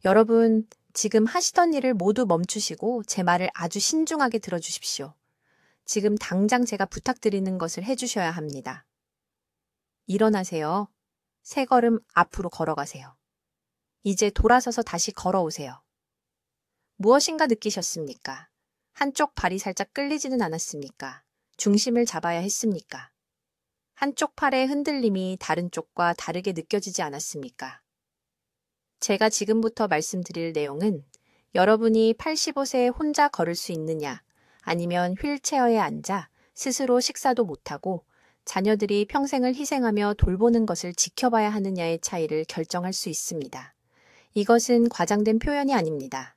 여러분, 지금 하시던 일을 모두 멈추시고 제 말을 아주 신중하게 들어주십시오. 지금 당장 제가 부탁드리는 것을 해주셔야 합니다. 일어나세요. 세 걸음 앞으로 걸어가세요. 이제 돌아서서 다시 걸어오세요. 무엇인가 느끼셨습니까? 한쪽 발이 살짝 끌리지는 않았습니까? 중심을 잡아야 했습니까? 한쪽 팔의 흔들림이 다른 쪽과 다르게 느껴지지 않았습니까? 제가 지금부터 말씀드릴 내용은 여러분이 85세에 혼자 걸을 수 있느냐, 아니면 휠체어에 앉아 스스로 식사도 못하고 자녀들이 평생을 희생하며 돌보는 것을 지켜봐야 하느냐의 차이를 결정할 수 있습니다. 이것은 과장된 표현이 아닙니다.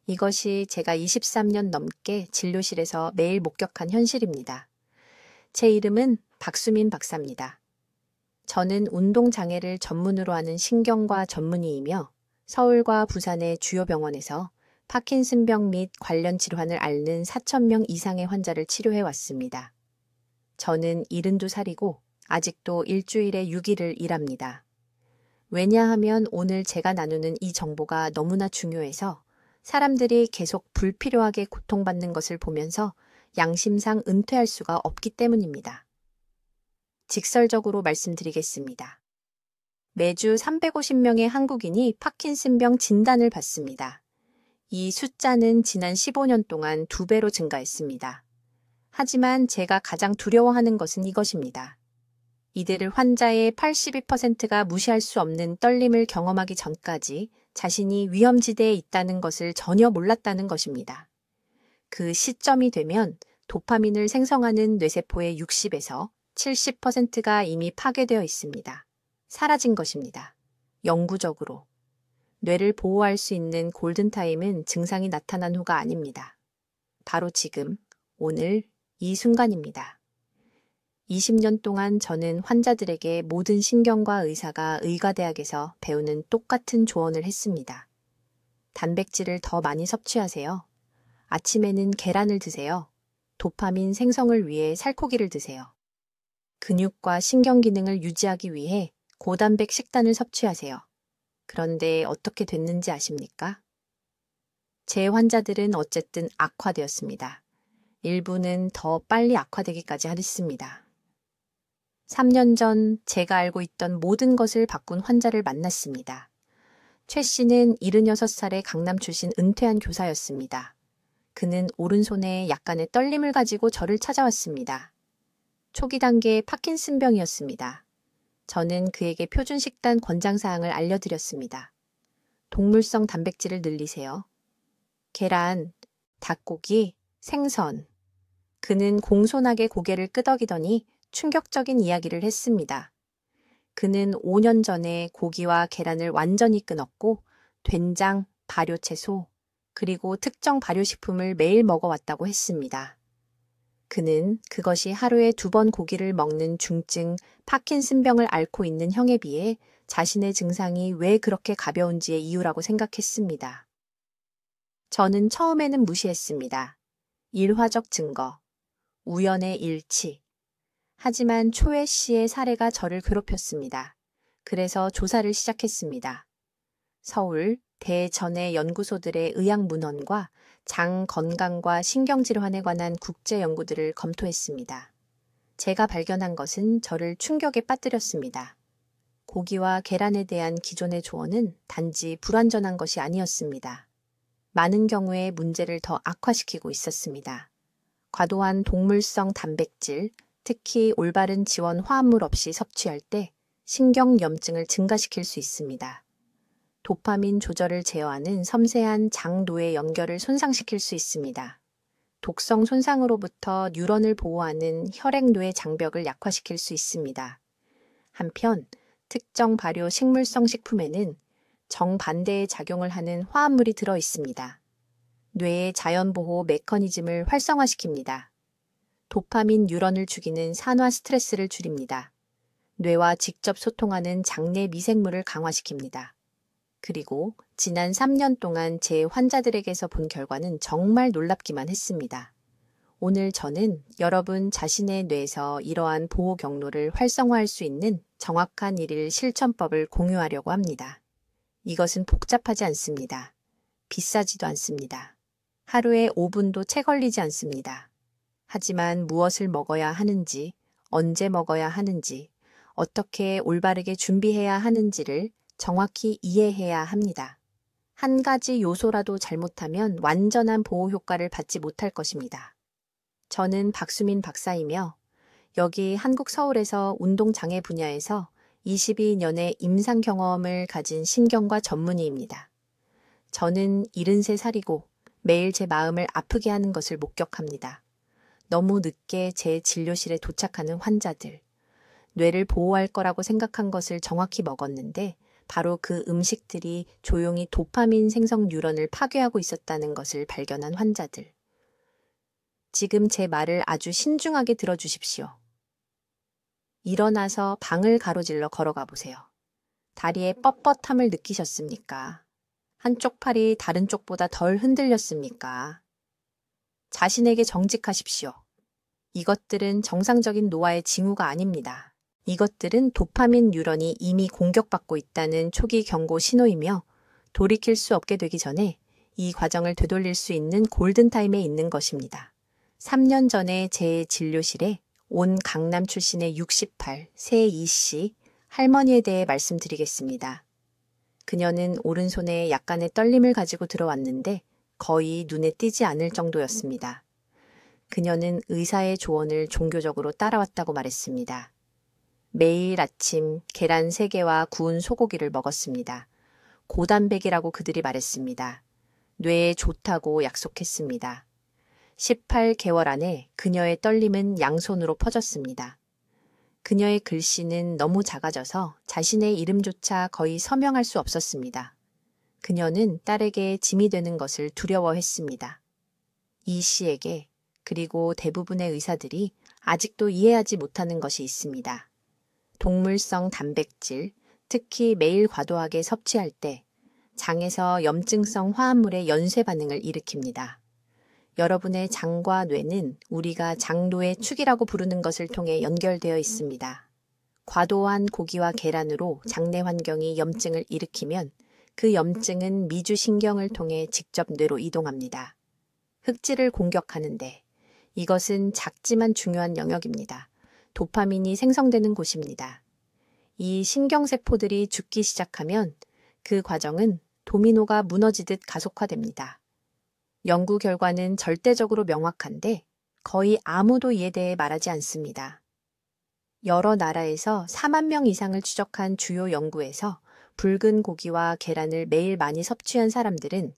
이것이 제가 23년 넘게 진료실에서 매일 목격한 현실입니다. 제 이름은 박수민 박사입니다. 저는 운동장애를 전문으로 하는 신경과 전문의이며 서울과 부산의 주요 병원에서 파킨슨병 및 관련 질환을 앓는 4,000명 이상의 환자를 치료해 왔습니다. 저는 72살이고 아직도 일주일에 6일을 일합니다. 왜냐하면 오늘 제가 나누는 이 정보가 너무나 중요해서 사람들이 계속 불필요하게 고통받는 것을 보면서 양심상 은퇴할 수가 없기 때문입니다. 직설적으로 말씀드리겠습니다. 매주 350명의 한국인이 파킨슨병 진단을 받습니다. 이 숫자는 지난 15년 동안 2배로 증가했습니다. 하지만 제가 가장 두려워하는 것은 이것입니다. 이들을 환자의 82%가 무시할 수 없는 떨림을 경험하기 전까지 자신이 위험지대에 있다는 것을 전혀 몰랐다는 것입니다. 그 시점이 되면 도파민을 생성하는 뇌세포의 60에서 70%가 이미 파괴되어 있습니다. 사라진 것입니다. 영구적으로. 뇌를 보호할 수 있는 골든타임은 증상이 나타난 후가 아닙니다. 바로 지금, 오늘, 이 순간입니다. 20년 동안 저는 환자들에게 모든 신경과 의사가 의과대학에서 배우는 똑같은 조언을 했습니다. 단백질을 더 많이 섭취하세요. 아침에는 계란을 드세요. 도파민 생성을 위해 살코기를 드세요. 근육과 신경 기능을 유지하기 위해 고단백 식단을 섭취하세요. 그런데 어떻게 됐는지 아십니까? 제 환자들은 어쨌든 악화되었습니다. 일부는 더 빨리 악화되기까지 했습니다. 3년 전 제가 알고 있던 모든 것을 바꾼 환자를 만났습니다. 최 씨는 76살의 강남 출신 은퇴한 교사였습니다. 그는 오른손에 약간의 떨림을 가지고 저를 찾아왔습니다. 초기 단계의 파킨슨병이었습니다. 저는 그에게 표준 식단 권장사항을 알려드렸습니다. 동물성 단백질을 늘리세요. 계란, 닭고기, 생선. 그는 공손하게 고개를 끄덕이더니 충격적인 이야기를 했습니다. 그는 5년 전에 고기와 계란을 완전히 끊었고 된장, 발효채소, 그리고 특정 발효식품을 매일 먹어왔다고 했습니다. 그는 그것이 하루에 2번 고기를 먹는 중증 파킨슨병을 앓고 있는 형에 비해 자신의 증상이 왜 그렇게 가벼운지의 이유라고 생각했습니다. 저는 처음에는 무시했습니다. 일화적 증거, 우연의 일치. 하지만 초애 씨의 사례가 저를 괴롭혔습니다. 그래서 조사를 시작했습니다. 서울, 대전의 연구소들의 의학문헌과 장 건강과 신경질환에 관한 국제 연구들을 검토했습니다. 제가 발견한 것은 저를 충격에 빠뜨렸습니다. 고기와 계란에 대한 기존의 조언은 단지 불완전한 것이 아니었습니다. 많은 경우에 문제를 더 악화시키고 있었습니다. 과도한 동물성 단백질, 특히 올바른 지원 화합물 없이 섭취할 때 신경염증을 증가시킬 수 있습니다. 도파민 조절을 제어하는 섬세한 장노의 연결을 손상시킬 수 있습니다. 독성 손상으로부터 뉴런을 보호하는 혈액노의 장벽을 약화시킬 수 있습니다. 한편 특정 발효 식물성 식품에는 정반대의 작용을 하는 화합물이 들어 있습니다. 뇌의 자연보호 메커니즘을 활성화시킵니다. 도파민 뉴런을 죽이는 산화 스트레스를 줄입니다. 뇌와 직접 소통하는 장내 미생물을 강화시킵니다. 그리고 지난 3년 동안 제 환자들에게서 본 결과는 정말 놀랍기만 했습니다. 오늘 저는 여러분 자신의 뇌에서 이러한 보호 경로를 활성화할 수 있는 정확한 일일 실천법을 공유하려고 합니다. 이것은 복잡하지 않습니다. 비싸지도 않습니다. 하루에 5분도 채 걸리지 않습니다. 하지만 무엇을 먹어야 하는지, 언제 먹어야 하는지, 어떻게 올바르게 준비해야 하는지를 정확히 이해해야 합니다. 한 가지 요소라도 잘못하면 완전한 보호 효과를 받지 못할 것입니다. 저는 박수민 박사이며 여기 한국 서울에서 운동장애 분야에서 22년의 임상 경험을 가진 신경과 전문의입니다. 저는 73살이고 매일 제 마음을 아프게 하는 것을 목격합니다. 너무 늦게 제 진료실에 도착하는 환자들, 뇌를 보호할 거라고 생각한 것을 정확히 먹었는데 바로 그 음식들이 조용히 도파민 생성 뉴런을 파괴하고 있었다는 것을 발견한 환자들. 지금 제 말을 아주 신중하게 들어주십시오. 일어나서 방을 가로질러 걸어가 보세요. 다리에 뻣뻣함을 느끼셨습니까? 한쪽 팔이 다른 쪽보다 덜 흔들렸습니까? 자신에게 정직하십시오. 이것들은 정상적인 노화의 징후가 아닙니다. 이것들은 도파민 뉴런이 이미 공격받고 있다는 초기 경고 신호이며 돌이킬 수 없게 되기 전에 이 과정을 되돌릴 수 있는 골든타임에 있는 것입니다. 3년 전에 제 진료실에 온 강남 출신의 68, 새 이씨 할머니에 대해 말씀드리겠습니다. 그녀는 오른손에 약간의 떨림을 가지고 들어왔는데 거의 눈에 띄지 않을 정도였습니다. 그녀는 의사의 조언을 종교적으로 따라왔다고 말했습니다. 매일 아침 계란 3개와 구운 소고기를 먹었습니다. 고단백이라고 그들이 말했습니다. 뇌에 좋다고 약속했습니다. 18개월 안에 그녀의 떨림은 양손으로 퍼졌습니다. 그녀의 글씨는 너무 작아져서 자신의 이름조차 거의 서명할 수 없었습니다. 그녀는 딸에게 짐이 되는 것을 두려워했습니다. 이 씨에게 그리고 대부분의 의사들이 아직도 이해하지 못하는 것이 있습니다. 동물성 단백질, 특히 매일 과도하게 섭취할 때 장에서 염증성 화합물의 연쇄 반응을 일으킵니다. 여러분의 장과 뇌는 우리가 장로의 축이라고 부르는 것을 통해 연결되어 있습니다. 과도한 고기와 계란으로 장내 환경이 염증을 일으키면 그 염증은 미주신경을 통해 직접 뇌로 이동합니다. 흑질을 공격하는데 이것은 작지만 중요한 영역입니다. 도파민이 생성되는 곳입니다. 이 신경세포들이 죽기 시작하면 그 과정은 도미노가 무너지듯 가속화됩니다. 연구 결과는 절대적으로 명확한데 거의 아무도 이에 대해 말하지 않습니다. 여러 나라에서 4만 명 이상을 추적한 주요 연구에서 붉은 고기와 계란을 매일 많이 섭취한 사람들은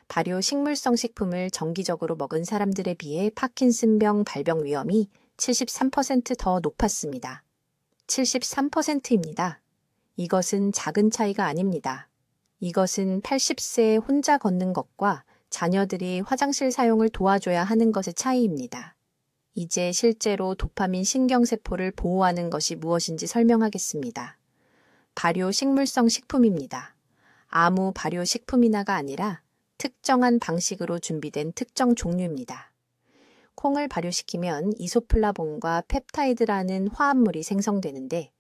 발효 식물성 식품을 정기적으로 먹은 사람들에 비해 파킨슨병 발병 위험이 73% 더 높았습니다. 73%입니다. 이것은 작은 차이가 아닙니다. 이것은 80세에 혼자 걷는 것과 자녀들이 화장실 사용을 도와줘야 하는 것의 차이입니다. 이제 실제로 도파민 신경세포를 보호하는 것이 무엇인지 설명하겠습니다. 발효 식물성 식품입니다. 아무 발효 식품이나가 아니라 특정한 방식으로 준비된 특정 종류입니다. 콩을 발효시키면 이소플라본과 펩타이드라는 화합물이 생성되는데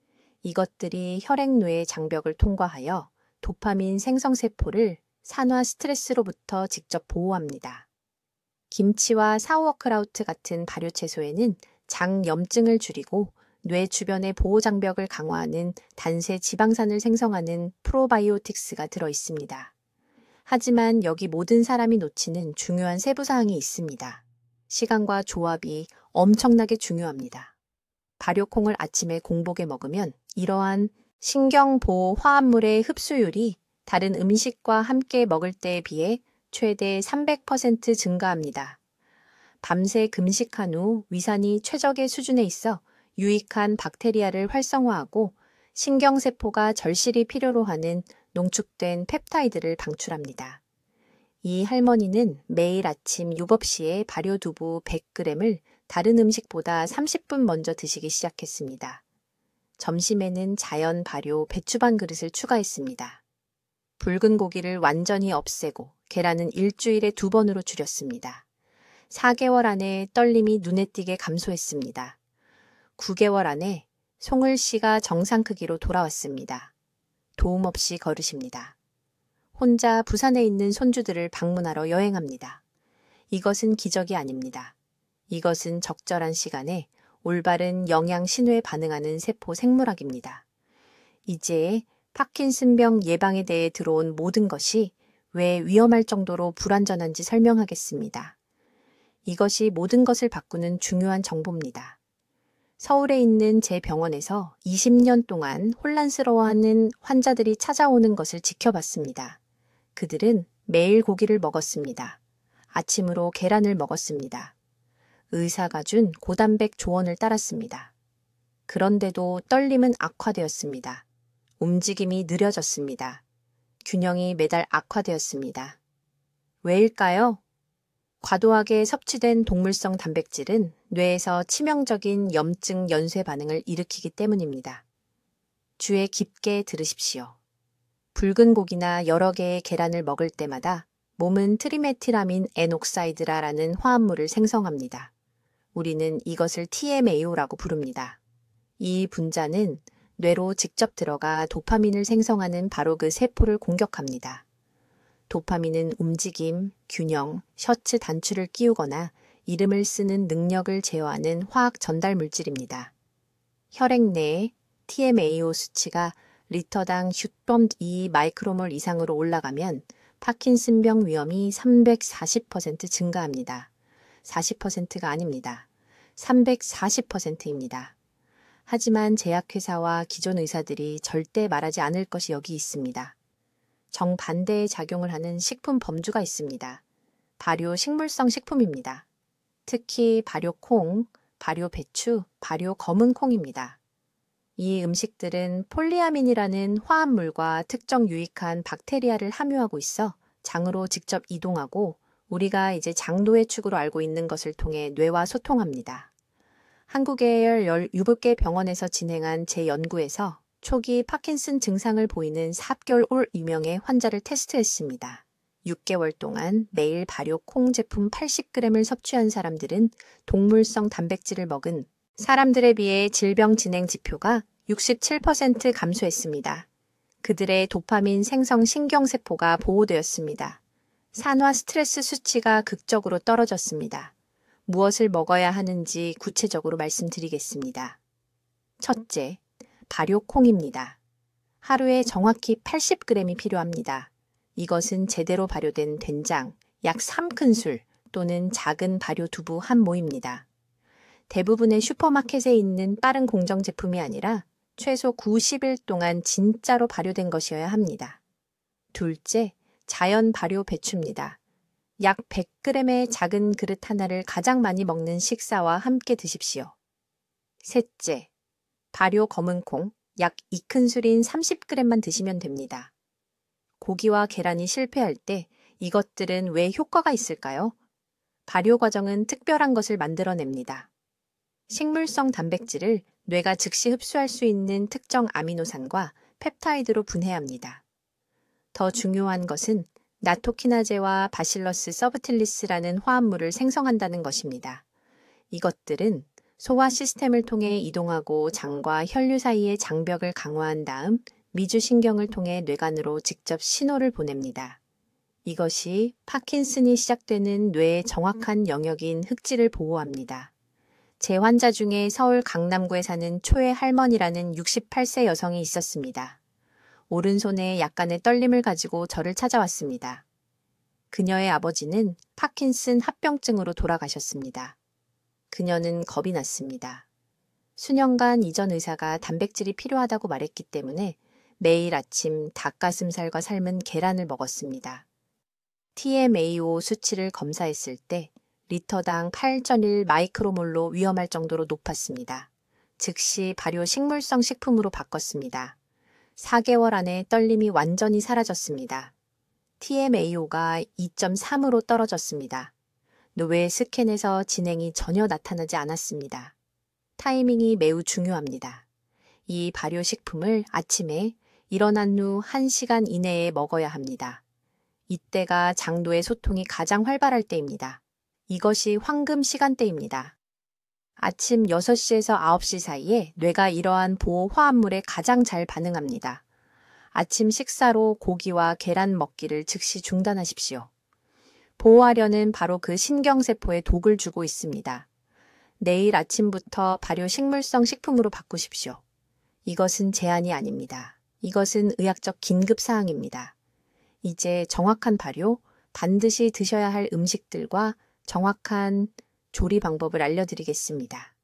이것들이 혈액뇌의 장벽을 통과하여 도파민 생성세포를 산화 스트레스로부터 직접 보호합니다. 김치와 사우어크라우트 같은 발효채소에는 장 염증을 줄이고 뇌 주변의 보호 장벽을 강화하는 단세 지방산을 생성하는 프로바이오틱스가 들어 있습니다. 하지만 여기 모든 사람이 놓치는 중요한 세부사항이 있습니다. 시간과 조합이 엄청나게 중요합니다. 발효콩을 아침에 공복에 먹으면 이러한 신경보호 화합물의 흡수율이 다른 음식과 함께 먹을 때에 비해 최대 300% 증가합니다. 밤새 금식한 후 위산이 최적의 수준에 있어 유익한 박테리아를 활성화하고 신경세포가 절실히 필요로 하는 농축된 펩타이드를 방출합니다. 이 할머니는 매일 아침 6시에 발효두부 100g을 다른 음식보다 30분 먼저 드시기 시작했습니다. 점심에는 자연 발효 배추반 그릇을 추가했습니다. 붉은 고기를 완전히 없애고 계란은 일주일에 2번으로 줄였습니다. 4개월 안에 떨림이 눈에 띄게 감소했습니다. 9개월 안에 송을 씨가 정상 크기로 돌아왔습니다. 도움 없이 걸으십니다. 혼자 부산에 있는 손주들을 방문하러 여행합니다. 이것은 기적이 아닙니다. 이것은 적절한 시간에 올바른 영양 신호에 반응하는 세포 생물학입니다. 이제 파킨슨병 예방에 대해 들어온 모든 것이 왜 위험할 정도로 불완전한지 설명하겠습니다. 이것이 모든 것을 바꾸는 중요한 정보입니다. 서울에 있는 제 병원에서 20년 동안 혼란스러워하는 환자들이 찾아오는 것을 지켜봤습니다. 그들은 매일 고기를 먹었습니다. 아침으로 계란을 먹었습니다. 의사가 준 고단백 조언을 따랐습니다. 그런데도 떨림은 악화되었습니다. 움직임이 느려졌습니다. 균형이 매달 악화되었습니다. 왜일까요? 과도하게 섭취된 동물성 단백질은 뇌에서 치명적인 염증 연쇄 반응을 일으키기 때문입니다. 주의 깊게 들으십시오. 붉은 고기나 여러 개의 계란을 먹을 때마다 몸은 트리메티라민 N옥사이드라는 화합물을 생성합니다. 우리는 이것을 TMAO라고 부릅니다. 이 분자는 뇌로 직접 들어가 도파민을 생성하는 바로 그 세포를 공격합니다. 도파민은 움직임, 균형, 셔츠 단추를 끼우거나 이름을 쓰는 능력을 제어하는 화학 전달 물질입니다. 혈액 내에 TMAO 수치가 리터당 6.2 마이크로몰 이상으로 올라가면 파킨슨병 위험이 340% 증가합니다. 40%가 아닙니다. 340%입니다. 하지만 제약회사와 기존 의사들이 절대 말하지 않을 것이 여기 있습니다. 정반대의 작용을 하는 식품 범주가 있습니다. 발효 식물성 식품입니다. 특히 발효 콩, 발효 배추, 발효 검은 콩입니다. 이 음식들은 폴리아민이라는 화합물과 특정 유익한 박테리아를 함유하고 있어 장으로 직접 이동하고 우리가 이제 장도의 축으로 알고 있는 것을 통해 뇌와 소통합니다. 한국의 17개 병원에서 진행한 제 연구에서 초기 파킨슨 증상을 보이는 4개월 유명의 환자를 테스트했습니다. 6개월 동안 매일 발효 콩 제품 80g을 섭취한 사람들은 동물성 단백질을 먹은 사람들에 비해 질병 진행 지표가 67% 감소했습니다. 그들의 도파민 생성 신경세포가 보호되었습니다. 산화 스트레스 수치가 극적으로 떨어졌습니다. 무엇을 먹어야 하는지 구체적으로 말씀드리겠습니다. 첫째, 발효콩입니다. 하루에 정확히 80g이 필요합니다. 이것은 제대로 발효된 된장, 약 3큰술 또는 작은 발효 두부 한 모입니다. 대부분의 슈퍼마켓에 있는 빠른 공정 제품이 아니라 최소 90일 동안 진짜로 발효된 것이어야 합니다. 둘째, 자연 발효 배추입니다. 약 100g의 작은 그릇 하나를 가장 많이 먹는 식사와 함께 드십시오. 셋째, 발효 검은 콩, 약 2큰술인 30g만 드시면 됩니다. 고기와 계란이 실패할 때 이것들은 왜 효과가 있을까요? 발효 과정은 특별한 것을 만들어냅니다. 식물성 단백질을 뇌가 즉시 흡수할 수 있는 특정 아미노산과 펩타이드로 분해합니다. 더 중요한 것은 나토키나제와 바실러스 서브틸리스라는 화합물을 생성한다는 것입니다. 이것들은 소화 시스템을 통해 이동하고 장과 혈류 사이의 장벽을 강화한 다음 미주신경을 통해 뇌간으로 직접 신호를 보냅니다. 이것이 파킨슨이 시작되는 뇌의 정확한 영역인 흑질을 보호합니다. 제 환자 중에 서울 강남구에 사는 초의 할머니라는 68세 여성이 있었습니다. 오른손에 약간의 떨림을 가지고 저를 찾아왔습니다. 그녀의 아버지는 파킨슨 합병증으로 돌아가셨습니다. 그녀는 겁이 났습니다. 수년간 이전 의사가 단백질이 필요하다고 말했기 때문에 매일 아침 닭가슴살과 삶은 계란을 먹었습니다. TMAO 수치를 검사했을 때 리터당 8.1 마이크로몰로 위험할 정도로 높았습니다. 즉시 발효 식물성 식품으로 바꿨습니다. 4개월 안에 떨림이 완전히 사라졌습니다. TMAO가 2.3으로 떨어졌습니다. 뇌 스캔에서 진행이 전혀 나타나지 않았습니다. 타이밍이 매우 중요합니다. 이 발효식품을 아침에 일어난 후 1시간 이내에 먹어야 합니다. 이때가 장도의 소통이 가장 활발할 때입니다. 이것이 황금 시간대입니다. 아침 6시에서 9시 사이에 뇌가 이러한 보호 화합물에 가장 잘 반응합니다. 아침 식사로 고기와 계란 먹기를 즉시 중단하십시오. 보호하려는 바로 그 신경세포에 독을 주고 있습니다. 내일 아침부터 발효 식물성 식품으로 바꾸십시오. 이것은 제한이 아닙니다. 이것은 의학적 긴급사항입니다. 이제 정확한 발효, 반드시 드셔야 할 음식들과 정확한 조리 방법을 알려드리겠습니다.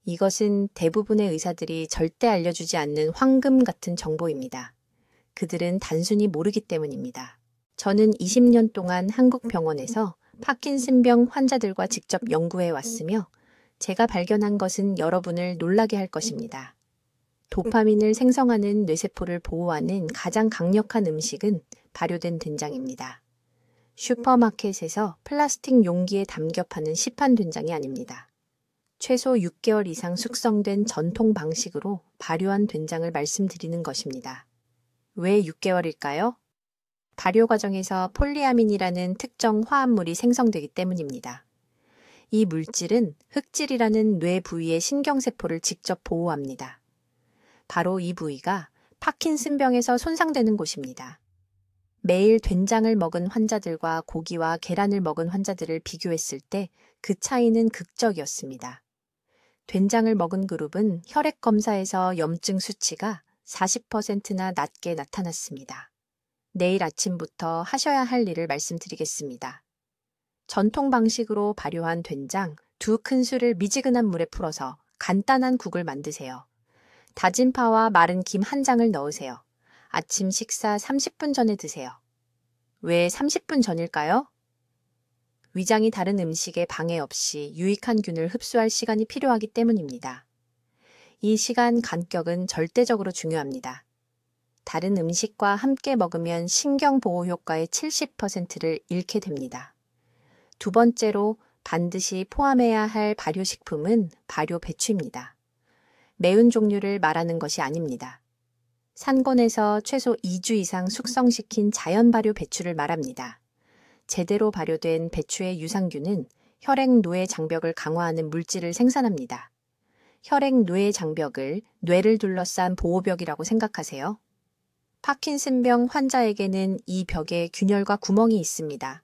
이것은 대부분의 의사들이 절대 알려주지 않는 황금 같은 정보입니다. 그들은 단순히 모르기 때문입니다. 저는 20년 동안 한국 병원에서 파킨슨병 환자들과 직접 연구해 왔으며 제가 발견한 것은 여러분을 놀라게 할 것입니다. 도파민을 생성하는 뇌세포를 보호하는 가장 강력한 음식은 발효된 된장입니다. 슈퍼마켓에서 플라스틱 용기에 담겨 파는 시판 된장이 아닙니다. 최소 6개월 이상 숙성된 전통 방식으로 발효한 된장을 말씀드리는 것입니다. 왜 6개월일까요? 발효 과정에서 폴리아민이라는 특정 화합물이 생성되기 때문입니다. 이 물질은 흑질이라는 뇌 부위의 신경세포를 직접 보호합니다. 바로 이 부위가 파킨슨병에서 손상되는 곳입니다. 매일 된장을 먹은 환자들과 고기와 계란을 먹은 환자들을 비교했을 때 그 차이는 극적이었습니다. 된장을 먹은 그룹은 혈액 검사에서 염증 수치가 40%나 낮게 나타났습니다. 내일 아침부터 하셔야 할 일을 말씀드리겠습니다. 전통 방식으로 발효한 된장 2큰술을 미지근한 물에 풀어서 간단한 국을 만드세요. 다진 파와 마른 김 1장을 넣으세요. 아침 식사 30분 전에 드세요. 왜 30분 전일까요? 위장이 다른 음식에 방해 없이 유익한 균을 흡수할 시간이 필요하기 때문입니다. 이 시간 간격은 절대적으로 중요합니다. 다른 음식과 함께 먹으면 신경보호 효과의 70%를 잃게 됩니다. 두 번째로 반드시 포함해야 할 발효식품은 발효 배추입니다. 매운 종류를 말하는 것이 아닙니다. 산곤에서 최소 2주 이상 숙성시킨 자연 발효 배추를 말합니다. 제대로 발효된 배추의 유산균은 혈액-뇌 장벽을 강화하는 물질을 생산합니다. 혈액-뇌 장벽을 뇌를 둘러싼 보호벽이라고 생각하세요. 파킨슨병 환자에게는 이 벽에 균열과 구멍이 있습니다.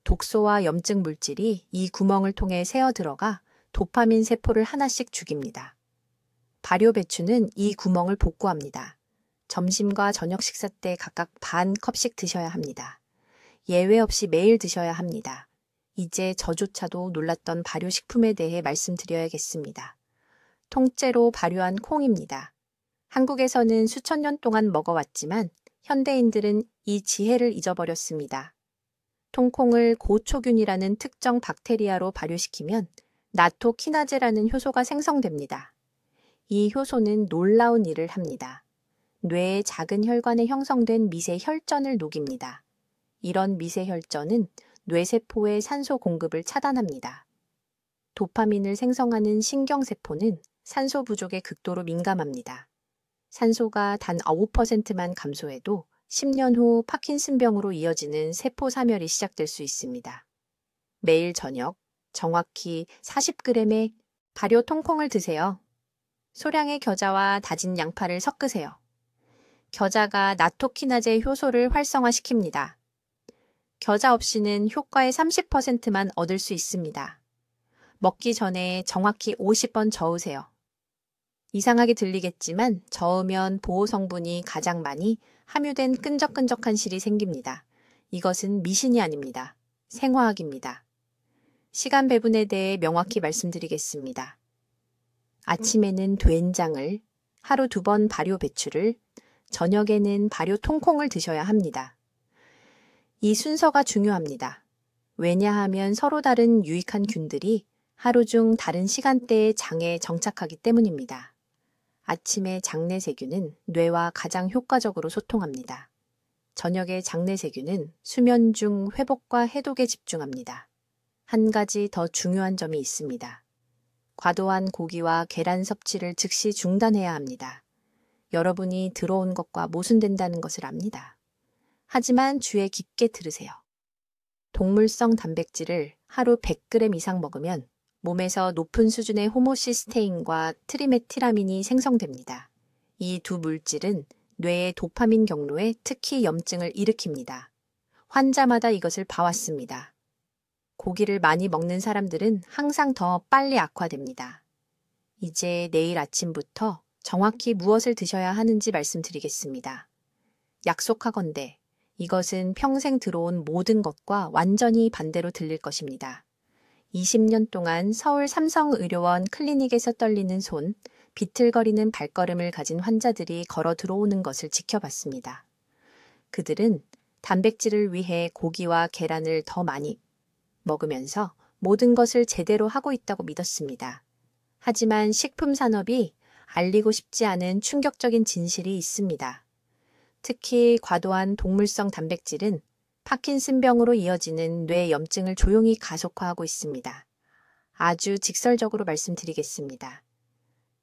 독소와 염증 물질이 이 구멍을 통해 새어 들어가 도파민 세포를 하나씩 죽입니다. 발효 배추는 이 구멍을 복구합니다. 점심과 저녁 식사 때 각각 반 컵씩 드셔야 합니다. 예외 없이 매일 드셔야 합니다. 이제 저조차도 놀랐던 발효식품에 대해 말씀드려야겠습니다. 통째로 발효한 콩입니다. 한국에서는 수천 년 동안 먹어왔지만 현대인들은 이 지혜를 잊어버렸습니다. 통콩을 고초균이라는 특정 박테리아로 발효시키면 나토키나제라는 효소가 생성됩니다. 이 효소는 놀라운 일을 합니다. 뇌의 작은 혈관에 형성된 미세 혈전을 녹입니다. 이런 미세 혈전은 뇌세포의 산소 공급을 차단합니다. 도파민을 생성하는 신경세포는 산소 부족에 극도로 민감합니다. 산소가 단 9%만 감소해도 10년 후 파킨슨병으로 이어지는 세포 사멸이 시작될 수 있습니다. 매일 저녁 정확히 40g의 발효 통콩을 드세요. 소량의 겨자와 다진 양파를 섞으세요. 겨자가 나토키나제 효소를 활성화시킵니다. 겨자 없이는 효과의 30%만 얻을 수 있습니다. 먹기 전에 정확히 50번 저으세요. 이상하게 들리겠지만 저으면 보호 성분이 가장 많이 함유된 끈적끈적한 실이 생깁니다. 이것은 미신이 아닙니다. 생화학입니다. 시간 배분에 대해 명확히 말씀드리겠습니다. 아침에는 된장을, 하루 2번 발효 배추를, 저녁에는 발효 통콩을 드셔야 합니다. 이 순서가 중요합니다. 왜냐하면 서로 다른 유익한 균들이 하루 중 다른 시간대에 장에 정착하기 때문입니다. 아침에 장내세균은 뇌와 가장 효과적으로 소통합니다. 저녁에 장내세균은 수면 중 회복과 해독에 집중합니다. 한 가지 더 중요한 점이 있습니다. 과도한 고기와 계란 섭취를 즉시 중단해야 합니다. 여러분이 들어온 것과 모순된다는 것을 압니다. 하지만 주의 깊게 들으세요. 동물성 단백질을 하루 100g 이상 먹으면 몸에서 높은 수준의 호모시스테인과 트리메티라민이 생성됩니다. 이 두 물질은 뇌의 도파민 경로에 특히 염증을 일으킵니다. 환자마다 이것을 봐왔습니다. 고기를 많이 먹는 사람들은 항상 더 빨리 악화됩니다. 이제 내일 아침부터 정확히 무엇을 드셔야 하는지 말씀드리겠습니다. 약속하건대 이것은 평생 들어온 모든 것과 완전히 반대로 들릴 것입니다. 20년 동안 서울 삼성의료원 클리닉에서 떨리는 손, 비틀거리는 발걸음을 가진 환자들이 걸어 들어오는 것을 지켜봤습니다. 그들은 단백질을 위해 고기와 계란을 더 많이 먹으면서 모든 것을 제대로 하고 있다고 믿었습니다. 하지만 식품 산업이 알리고 싶지 않은 충격적인 진실이 있습니다. 특히 과도한 동물성 단백질은 파킨슨병으로 이어지는 뇌 염증을 조용히 가속화하고 있습니다. 아주 직설적으로 말씀드리겠습니다.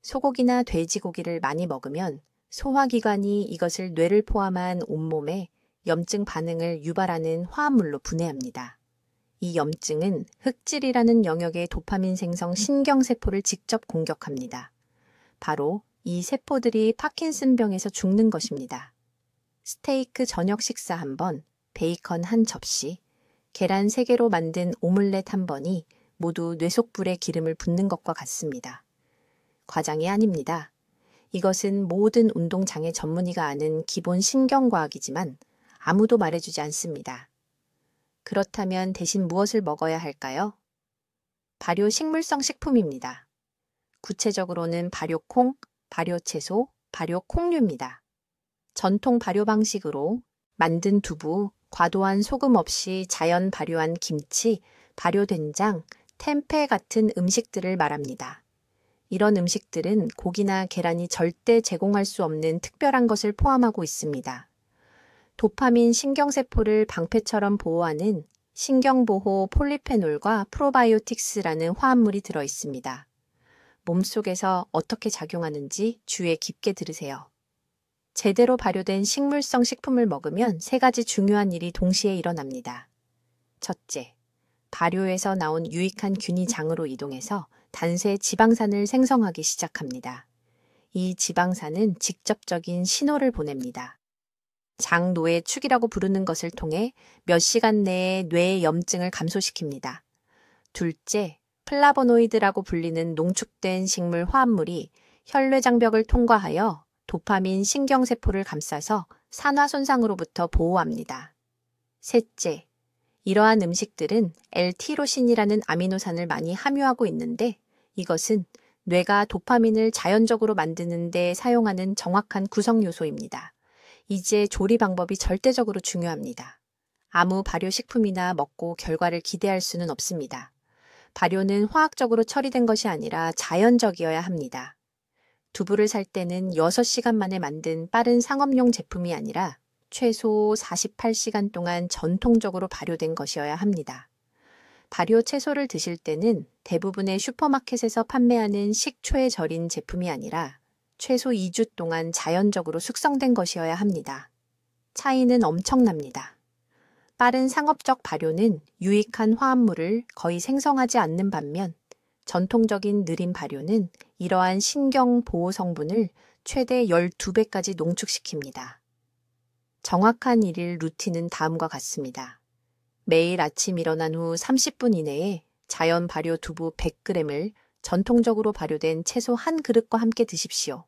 소고기나 돼지고기를 많이 먹으면 소화기관이 이것을 뇌를 포함한 온몸에 염증 반응을 유발하는 화합물로 분해합니다. 이 염증은 흑질이라는 영역의 도파민 생성 신경세포를 직접 공격합니다. 바로 이 세포들이 파킨슨병에서 죽는 것입니다. 스테이크 저녁 식사 한 번, 베이컨 한 접시, 계란 3개로 만든 오믈렛 한 번이 모두 뇌속불에 기름을 붓는 것과 같습니다. 과장이 아닙니다. 이것은 모든 운동장애 전문의가 아는 기본 신경과학이지만 아무도 말해주지 않습니다. 그렇다면 대신 무엇을 먹어야 할까요? 발효 식물성 식품입니다. 구체적으로는 발효콩, 발효채소, 발효콩류입니다. 전통 발효 방식으로 만든 두부, 과도한 소금 없이 자연 발효한 김치, 발효된장, 템페 같은 음식들을 말합니다. 이런 음식들은 고기나 계란이 절대 제공할 수 없는 특별한 것을 포함하고 있습니다. 도파민 신경세포를 방패처럼 보호하는 신경보호 폴리페놀과 프로바이오틱스라는 화합물이 들어 있습니다. 몸속에서 어떻게 작용하는지 주의 깊게 들으세요. 제대로 발효된 식물성 식품을 먹으면 3가지 중요한 일이 동시에 일어납니다. 첫째, 발효에서 나온 유익한 균이 장으로 이동해서 단세 지방산을 생성하기 시작합니다. 이 지방산은 직접적인 신호를 보냅니다. 장노예축이라고 부르는 것을 통해 몇 시간 내에 뇌의 염증을 감소시킵니다. 둘째, 플라보노이드라고 불리는 농축된 식물 화합물이 혈뇌장벽을 통과하여 도파민 신경세포를 감싸서 산화 손상으로부터 보호합니다. 셋째, 이러한 음식들은 L-티로신이라는 아미노산을 많이 함유하고 있는데 이것은 뇌가 도파민을 자연적으로 만드는 데 사용하는 정확한 구성 요소입니다. 이제 조리 방법이 절대적으로 중요합니다. 아무 발효식품이나 먹고 결과를 기대할 수는 없습니다. 발효는 화학적으로 처리된 것이 아니라 자연적이어야 합니다. 두부를 살 때는 6시간 만에 만든 빠른 상업용 제품이 아니라 최소 48시간 동안 전통적으로 발효된 것이어야 합니다. 발효 채소를 드실 때는 대부분의 슈퍼마켓에서 판매하는 식초에 절인 제품이 아니라 최소 2주 동안 자연적으로 숙성된 것이어야 합니다. 차이는 엄청납니다. 빠른 상업적 발효는 유익한 화합물을 거의 생성하지 않는 반면 전통적인 느린 발효는 이러한 신경 보호 성분을 최대 12배까지 농축시킵니다. 정확한 일일 루틴은 다음과 같습니다. 매일 아침 일어난 후 30분 이내에 자연 발효 두부 100g을 전통적으로 발효된 채소 1그릇과 함께 드십시오.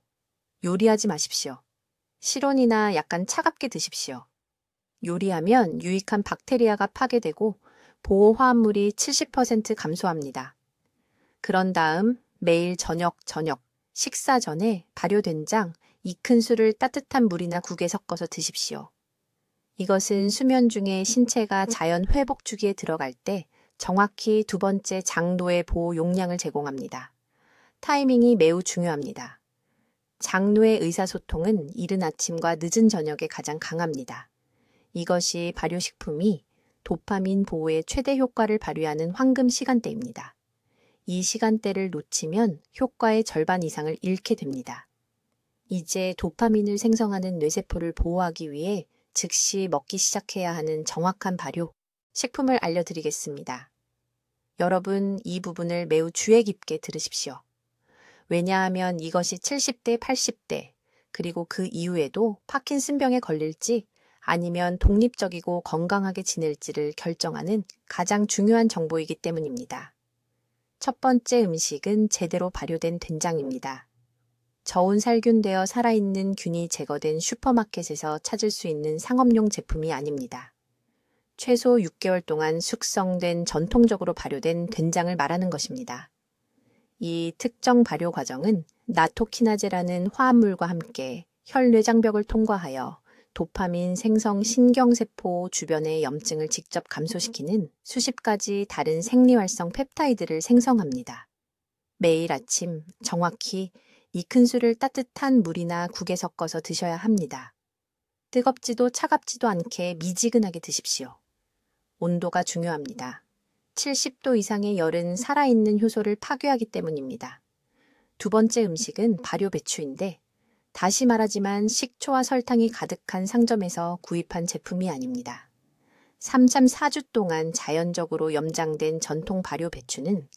요리하지 마십시오. 실온이나 약간 차갑게 드십시오. 요리하면 유익한 박테리아가 파괴되고 보호 화합물이 70% 감소합니다. 그런 다음 매일 저녁 식사 전에 발효된장 2큰술을 따뜻한 물이나 국에 섞어서 드십시오. 이것은 수면 중에 신체가 자연 회복 주기에 들어갈 때 정확히 2번째 장노의 보호 용량을 제공합니다. 타이밍이 매우 중요합니다. 장노의 의사소통은 이른 아침과 늦은 저녁에 가장 강합니다. 이것이 발효식품이 도파민 보호에 최대 효과를 발휘하는 황금 시간대입니다. 이 시간대를 놓치면 효과의 절반 이상을 잃게 됩니다. 이제 도파민을 생성하는 뇌세포를 보호하기 위해 즉시 먹기 시작해야 하는 정확한 발효, 식품을 알려드리겠습니다. 여러분, 이 부분을 매우 주의 깊게 들으십시오. 왜냐하면 이것이 70대, 80대, 그리고 그 이후에도 파킨슨병에 걸릴지 아니면 독립적이고 건강하게 지낼지를 결정하는 가장 중요한 정보이기 때문입니다. 첫 번째 음식은 제대로 발효된 된장입니다. 저온 살균되어 살아있는 균이 제거된 슈퍼마켓에서 찾을 수 있는 상업용 제품이 아닙니다. 최소 6개월 동안 숙성된 전통적으로 발효된 된장을 말하는 것입니다. 이 특정 발효 과정은 나토키나제라는 화합물과 함께 혈뇌장벽을 통과하여 도파민 생성 신경세포 주변의 염증을 직접 감소시키는 수십 가지 다른 생리활성 펩타이드를 생성합니다. 매일 아침 정확히 이 큰술을 따뜻한 물이나 국에 섞어서 드셔야 합니다. 뜨겁지도 차갑지도 않게 미지근하게 드십시오. 온도가 중요합니다. 70도 이상의 열은 살아있는 효소를 파괴하기 때문입니다. 두 번째 음식은 발효 배추인데 다시 말하지만 식초와 설탕이 가득한 상점에서 구입한 제품이 아닙니다. 3.4주 동안 자연적으로 염장된 전통 발효 배추는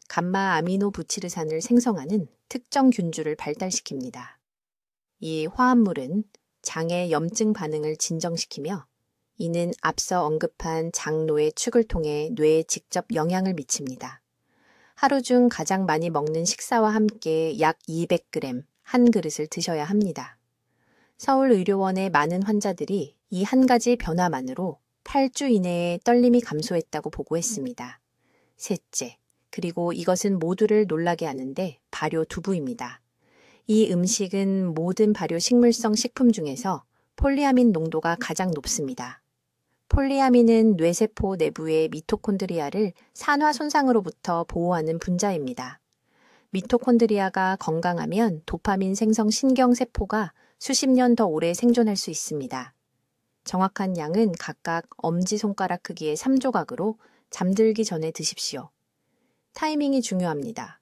감마 아미노 부치르산을 생성하는 특정 균주를 발달시킵니다. 이 화합물은 장의 염증 반응을 진정시키며 이는 앞서 언급한 장노의 축을 통해 뇌에 직접 영향을 미칩니다. 하루 중 가장 많이 먹는 식사와 함께 약 200g 한 그릇을 드셔야 합니다. 서울의료원의 많은 환자들이 이 한 가지 변화만으로 8주 이내에 떨림이 감소했다고 보고했습니다. 셋째, 그리고 이것은 모두를 놀라게 하는데 발효 두부입니다. 이 음식은 모든 발효 식물성 식품 중에서 폴리아민 농도가 가장 높습니다. 폴리아민은 뇌세포 내부의 미토콘드리아를 산화 손상으로부터 보호하는 분자입니다. 미토콘드리아가 건강하면 도파민 생성 신경세포가 수십 년 더 오래 생존할 수 있습니다. 정확한 양은 각각 엄지손가락 크기의 3조각으로 잠들기 전에 드십시오. 타이밍이 중요합니다.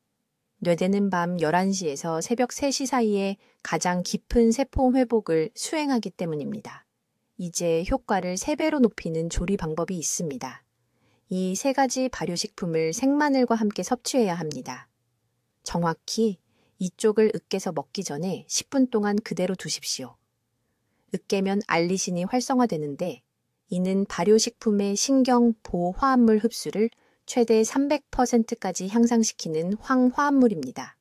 뇌대는 밤 11시에서 새벽 3시 사이에 가장 깊은 세포 회복을 수행하기 때문입니다. 이제 효과를 3배로 높이는 조리 방법이 있습니다. 이 3가지 발효식품을 생마늘과 함께 섭취해야 합니다. 정확히 이쪽을 으깨서 먹기 전에 10분 동안 그대로 두십시오. 으깨면 알리신이 활성화되는데 이는 발효식품의 신경 보호화합물 흡수를 최대 300%까지 향상시키는 황화합물입니다.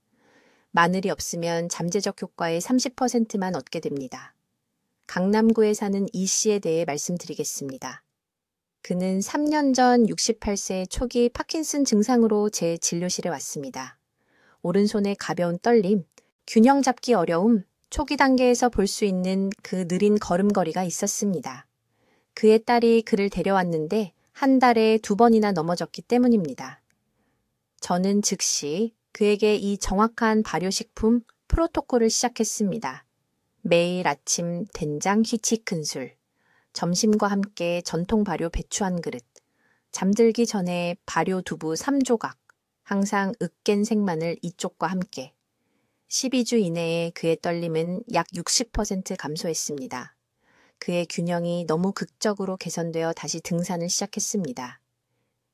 마늘이 없으면 잠재적 효과의 30%만 얻게 됩니다. 강남구에 사는 이 씨에 대해 말씀드리겠습니다. 그는 3년 전 68세 초기 파킨슨 증상으로 제 진료실에 왔습니다. 오른손에 가벼운 떨림, 균형 잡기 어려움, 초기 단계에서 볼 수 있는 그 느린 걸음걸이가 있었습니다. 그의 딸이 그를 데려왔는데 한 달에 2번이나 넘어졌기 때문입니다. 저는 즉시 그에게 이 정확한 발효식품 프로토콜을 시작했습니다. 매일 아침 된장 휘치 큰술, 점심과 함께 전통 발효 배추 한 그릇, 잠들기 전에 발효 두부 3조각, 항상 으깬 생마늘 2쪽과 함께. 12주 이내에 그의 떨림은 약 60% 감소했습니다. 그의 균형이 너무 극적으로 개선되어 다시 등산을 시작했습니다.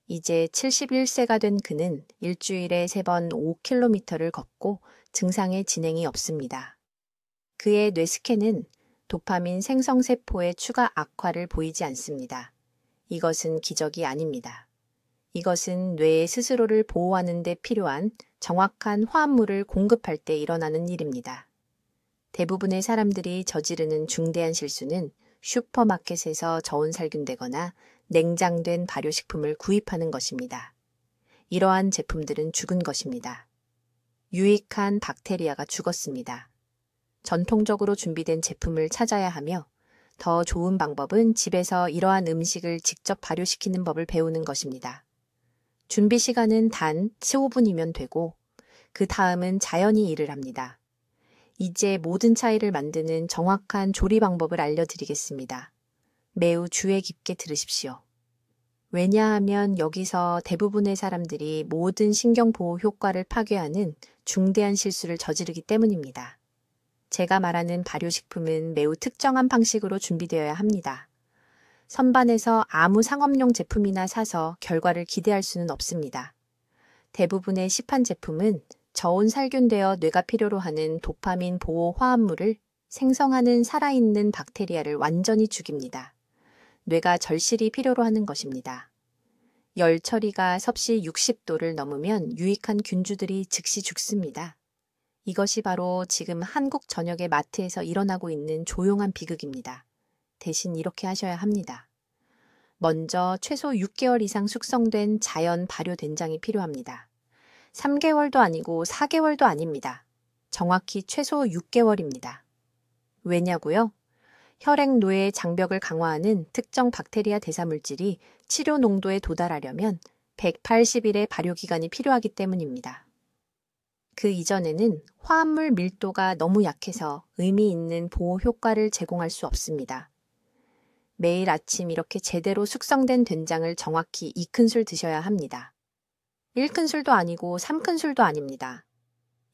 이제 71세가 된 그는 일주일에 3번 5km를 걷고 증상의 진행이 없습니다. 그의 뇌스캔은 도파민 생성세포의 추가 악화를 보이지 않습니다. 이것은 기적이 아닙니다. 이것은 뇌의 스스로를 보호하는 데 필요한 정확한 화합물을 공급할 때 일어나는 일입니다. 대부분의 사람들이 저지르는 중대한 실수는 슈퍼마켓에서 저온 살균되거나 냉장된 발효식품을 구입하는 것입니다. 이러한 제품들은 죽은 것입니다. 유익한 박테리아가 죽었습니다. 전통적으로 준비된 제품을 찾아야 하며 더 좋은 방법은 집에서 이러한 음식을 직접 발효시키는 법을 배우는 것입니다. 준비 시간은 단 15분이면 되고 그 다음은 자연히 일을 합니다. 이제 모든 차이를 만드는 정확한 조리 방법을 알려드리겠습니다. 매우 주의 깊게 들으십시오. 왜냐하면 여기서 대부분의 사람들이 모든 신경보호 효과를 파괴하는 중대한 실수를 저지르기 때문입니다. 제가 말하는 발효식품은 매우 특정한 방식으로 준비되어야 합니다. 선반에서 아무 상업용 제품이나 사서 결과를 기대할 수는 없습니다. 대부분의 시판 제품은 저온 살균되어 뇌가 필요로 하는 도파민 보호 화합물을 생성하는 살아있는 박테리아를 완전히 죽입니다. 뇌가 절실히 필요로 하는 것입니다. 열 처리가 섭씨 60도를 넘으면 유익한 균주들이 즉시 죽습니다. 이것이 바로 지금 한국 전역의 마트에서 일어나고 있는 조용한 비극입니다. 대신 이렇게 하셔야 합니다. 먼저 최소 6개월 이상 숙성된 자연 발효 된장이 필요합니다. 3개월도 아니고 4개월도 아닙니다. 정확히 최소 6개월입니다. 왜냐고요? 혈액 노의 장벽을 강화하는 특정 박테리아 대사 물질이 치료 농도에 도달하려면 180일의 발효 기간이 필요하기 때문입니다. 그 이전에는 화합물 밀도가 너무 약해서 의미 있는 보호 효과를 제공할 수 없습니다. 매일 아침 이렇게 제대로 숙성된 된장을 정확히 2큰술 드셔야 합니다. 1큰술도 아니고 3큰술도 아닙니다.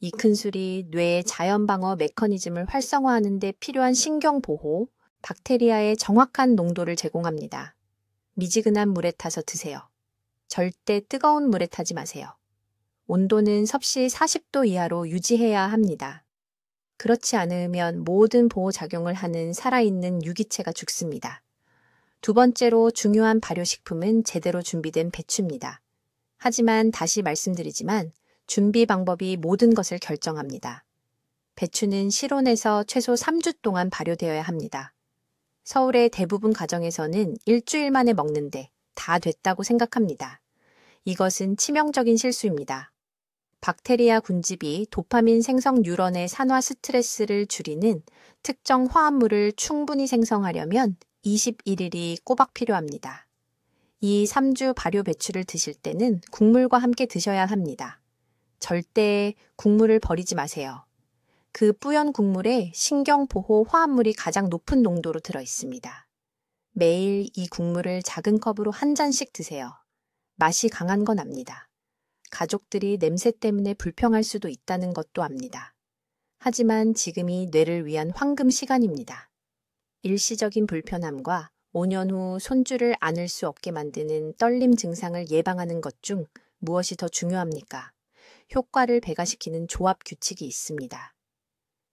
2큰술이 뇌의 자연방어 메커니즘을 활성화하는 데 필요한 신경보호, 박테리아의 정확한 농도를 제공합니다. 미지근한 물에 타서 드세요. 절대 뜨거운 물에 타지 마세요. 온도는 섭씨 40도 이하로 유지해야 합니다. 그렇지 않으면 모든 보호작용을 하는 살아있는 유기체가 죽습니다. 두 번째로 중요한 발효식품은 제대로 준비된 배추입니다. 하지만 다시 말씀드리지만 준비 방법이 모든 것을 결정합니다. 배추는 실온에서 최소 3주 동안 발효되어야 합니다. 서울의 대부분 가정에서는 일주일 만에 먹는데 다 됐다고 생각합니다. 이것은 치명적인 실수입니다. 박테리아 군집이 도파민 생성 뉴런의 산화 스트레스를 줄이는 특정 화합물을 충분히 생성하려면 21일이 꼬박 필요합니다. 이 3주 발효 배추를 드실 때는 국물과 함께 드셔야 합니다. 절대 국물을 버리지 마세요. 그 뿌연 국물에 신경보호 화합물이 가장 높은 농도로 들어 있습니다. 매일 이 국물을 작은 컵으로 한 잔씩 드세요. 맛이 강한 건 압니다. 가족들이 냄새 때문에 불평할 수도 있다는 것도 압니다. 하지만 지금이 뇌를 위한 황금 시간입니다. 일시적인 불편함과 5년 후 손주를 안을 수 없게 만드는 떨림 증상을 예방하는 것 중 무엇이 더 중요합니까? 효과를 배가시키는 조합 규칙이 있습니다.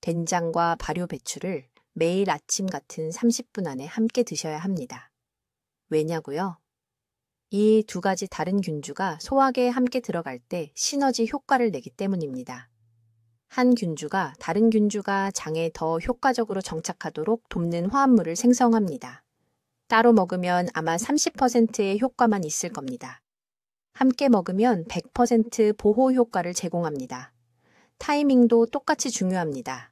된장과 발효 배추를 매일 아침 같은 30분 안에 함께 드셔야 합니다. 왜냐고요? 이 두 가지 다른 균주가 소화계에 함께 들어갈 때 시너지 효과를 내기 때문입니다. 한 균주가 다른 균주가 장에 더 효과적으로 정착하도록 돕는 화합물을 생성합니다. 따로 먹으면 아마 30%의 효과만 있을 겁니다. 함께 먹으면 100% 보호 효과를 제공합니다. 타이밍도 똑같이 중요합니다.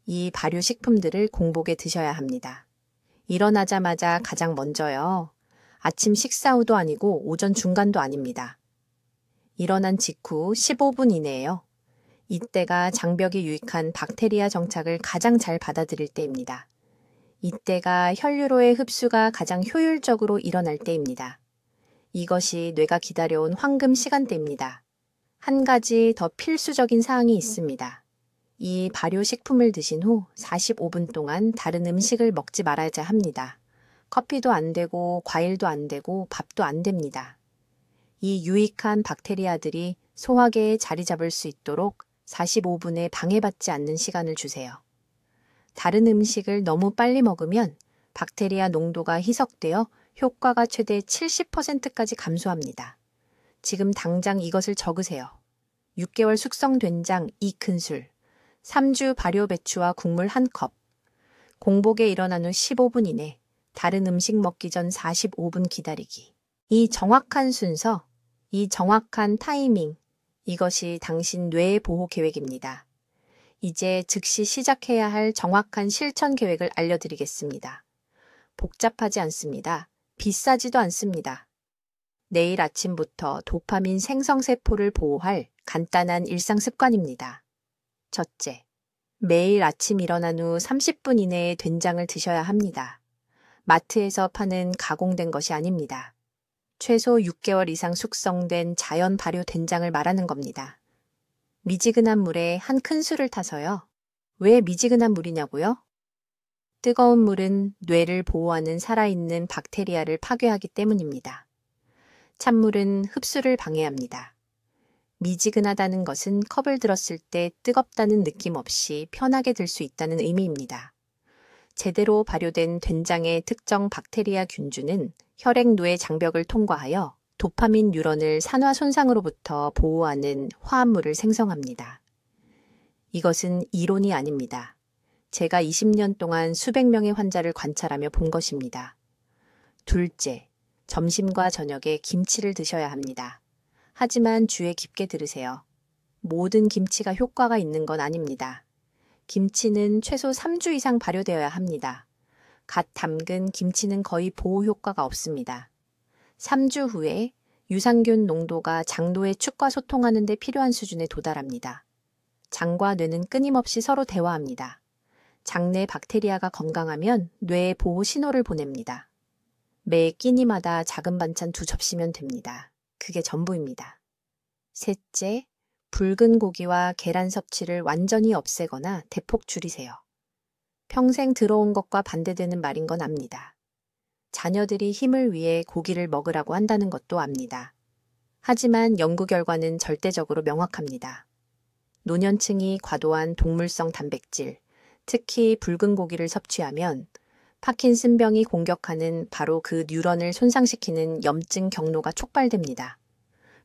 이 발효식품들을 공복에 드셔야 합니다. 일어나자마자 가장 먼저요. 아침 식사 후도 아니고 오전 중간도 아닙니다. 일어난 직후 15분 이내에요. 이때가 장벽이 유익한 박테리아 정착을 가장 잘 받아들일 때입니다. 이때가 혈류로의 흡수가 가장 효율적으로 일어날 때입니다. 이것이 뇌가 기다려온 황금 시간대입니다. 한 가지 더 필수적인 사항이 있습니다. 이 발효식품을 드신 후 45분 동안 다른 음식을 먹지 말아야 합니다. 커피도 안 되고 과일도 안 되고 밥도 안 됩니다. 이 유익한 박테리아들이 소화계에 자리 잡을 수 있도록 45분에 방해받지 않는 시간을 주세요. 다른 음식을 너무 빨리 먹으면 박테리아 농도가 희석되어 효과가 최대 70%까지 감소합니다. 지금 당장 이것을 적으세요. 6개월 숙성 된장 2큰술, 3주 발효 배추와 국물 1컵, 공복에 일어난 후 15분 이내, 다른 음식 먹기 전 45분 기다리기. 이 정확한 순서, 이 정확한 타이밍, 이것이 당신 뇌의 보호 계획입니다. 이제 즉시 시작해야 할 정확한 실천 계획을 알려드리겠습니다. 복잡하지 않습니다. 비싸지도 않습니다. 내일 아침부터 도파민 생성세포를 보호할 간단한 일상 습관입니다. 첫째, 매일 아침 일어난 후 30분 이내에 된장을 드셔야 합니다. 마트에서 파는 가공된 것이 아닙니다. 최소 6개월 이상 숙성된 자연 발효 된장을 말하는 겁니다. 미지근한 물에 한 큰술을 타서요. 왜 미지근한 물이냐고요? 뜨거운 물은 뇌를 보호하는 살아있는 박테리아를 파괴하기 때문입니다. 찬물은 흡수를 방해합니다. 미지근하다는 것은 컵을 들었을 때 뜨겁다는 느낌 없이 편하게 들 수 있다는 의미입니다. 제대로 발효된 된장의 특정 박테리아 균주는 혈액-뇌 장벽을 통과하여 도파민 뉴런을 산화 손상으로부터 보호하는 화합물을 생성합니다. 이것은 이론이 아닙니다. 제가 20년 동안 수백 명의 환자를 관찰하며 본 것입니다. 둘째, 점심과 저녁에 김치를 드셔야 합니다. 하지만 주의 깊게 들으세요. 모든 김치가 효과가 있는 건 아닙니다. 김치는 최소 3주 이상 발효되어야 합니다. 갓 담근 김치는 거의 보호 효과가 없습니다. 3주 후에 유산균 농도가 장도의 축과 소통하는 데 필요한 수준에 도달합니다. 장과 뇌는 끊임없이 서로 대화합니다. 장내 박테리아가 건강하면 뇌에 보호 신호를 보냅니다. 매 끼니마다 작은 반찬 2접시면 됩니다. 그게 전부입니다. 셋째, 붉은 고기와 계란 섭취를 완전히 없애거나 대폭 줄이세요. 평생 들어온 것과 반대되는 말인 건 압니다. 자녀들이 힘을 위해 고기를 먹으라고 한다는 것도 압니다. 하지만 연구 결과는 절대적으로 명확합니다. 노년층이 과도한 동물성 단백질, 특히 붉은 고기를 섭취하면 파킨슨병이 공격하는 바로 그 뉴런을 손상시키는 염증 경로가 촉발됩니다.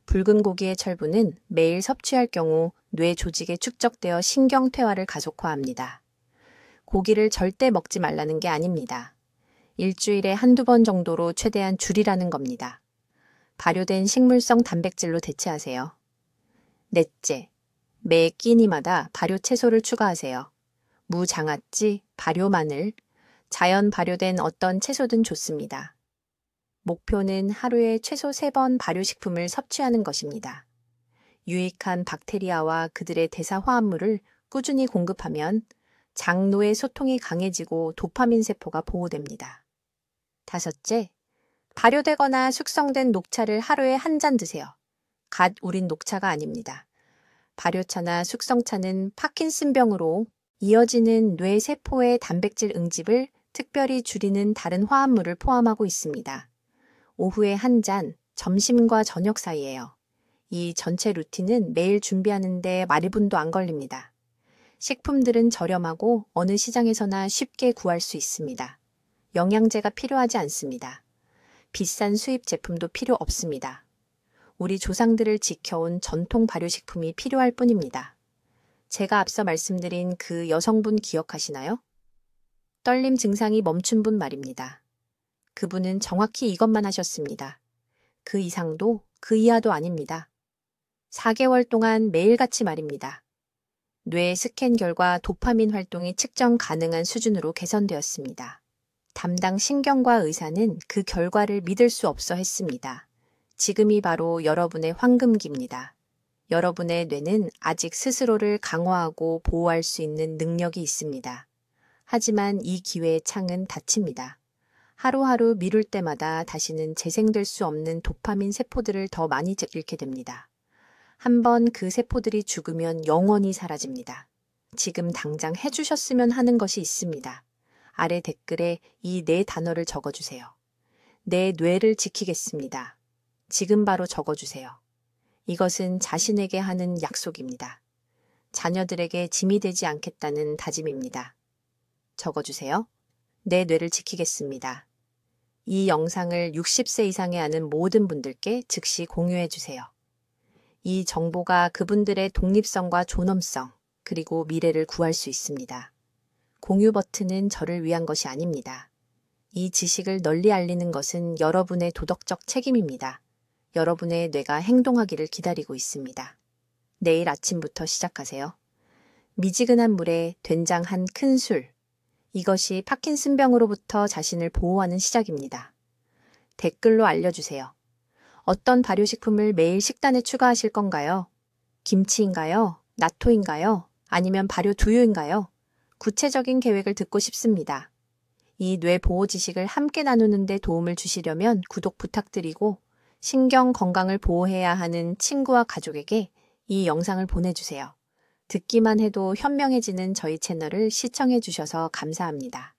붉은 고기의 철분은 매일 섭취할 경우 뇌 조직에 축적되어 신경 퇴화를 가속화합니다. 고기를 절대 먹지 말라는 게 아닙니다. 일주일에 한두 번 정도로 최대한 줄이라는 겁니다. 발효된 식물성 단백질로 대체하세요. 넷째, 매 끼니마다 발효 채소를 추가하세요. 무, 장아찌, 발효 마늘, 자연 발효된 어떤 채소든 좋습니다. 목표는 하루에 최소 3번 발효식품을 섭취하는 것입니다. 유익한 박테리아와 그들의 대사 화합물을 꾸준히 공급하면 장노의 소통이 강해지고 도파민 세포가 보호됩니다. 다섯째, 발효되거나 숙성된 녹차를 하루에 1잔 드세요. 갓 우린 녹차가 아닙니다. 발효차나 숙성차는 파킨슨병으로 이어지는 뇌 세포의 단백질 응집을 특별히 줄이는 다른 화합물을 포함하고 있습니다. 오후에 1잔, 점심과 저녁 사이에요. 이 전체 루틴은 매일 준비하는데 말분도 안 걸립니다. 식품들은 저렴하고 어느 시장에서나 쉽게 구할 수 있습니다. 영양제가 필요하지 않습니다. 비싼 수입 제품도 필요 없습니다. 우리 조상들을 지켜온 전통 발효식품이 필요할 뿐입니다. 제가 앞서 말씀드린 그 여성분 기억하시나요? 떨림 증상이 멈춘 분 말입니다. 그분은 정확히 이것만 하셨습니다. 그 이상도 그 이하도 아닙니다. 4개월 동안 매일같이 말입니다. 뇌 스캔 결과 도파민 활동이 측정 가능한 수준으로 개선되었습니다. 담당 신경과 의사는 그 결과를 믿을 수 없어 했습니다. 지금이 바로 여러분의 황금기입니다. 여러분의 뇌는 아직 스스로를 강화하고 보호할 수 있는 능력이 있습니다. 하지만 이 기회의 창은 닫힙니다. 하루하루 미룰 때마다 다시는 재생될 수 없는 도파민 세포들을 더 많이 잃게 됩니다. 한번 그 세포들이 죽으면 영원히 사라집니다. 지금 당장 해주셨으면 하는 것이 있습니다. 아래 댓글에 이 4단어를 적어주세요. 내 뇌를 지키겠습니다. 지금 바로 적어주세요. 이것은 자신에게 하는 약속입니다. 자녀들에게 짐이 되지 않겠다는 다짐입니다. 적어주세요. 내 뇌를 지키겠습니다. 이 영상을 60세 이상에 아는 모든 분들께 즉시 공유해 주세요. 이 정보가 그분들의 독립성과 존엄성, 그리고 미래를 구할 수 있습니다. 공유 버튼은 저를 위한 것이 아닙니다. 이 지식을 널리 알리는 것은 여러분의 도덕적 책임입니다. 여러분의 뇌가 행동하기를 기다리고 있습니다. 내일 아침부터 시작하세요. 미지근한 물에 된장 한 큰술. 이것이 파킨슨병으로부터 자신을 보호하는 시작입니다. 댓글로 알려주세요. 어떤 발효식품을 매일 식단에 추가하실 건가요? 김치인가요? 나토인가요? 아니면 발효 두유인가요? 구체적인 계획을 듣고 싶습니다. 이 뇌 보호 지식을 함께 나누는 데 도움을 주시려면 구독 부탁드리고 신경 건강을 보호해야 하는 친구와 가족에게 이 영상을 보내주세요. 듣기만 해도 현명해지는 저희 채널을 시청해 주셔서 감사합니다.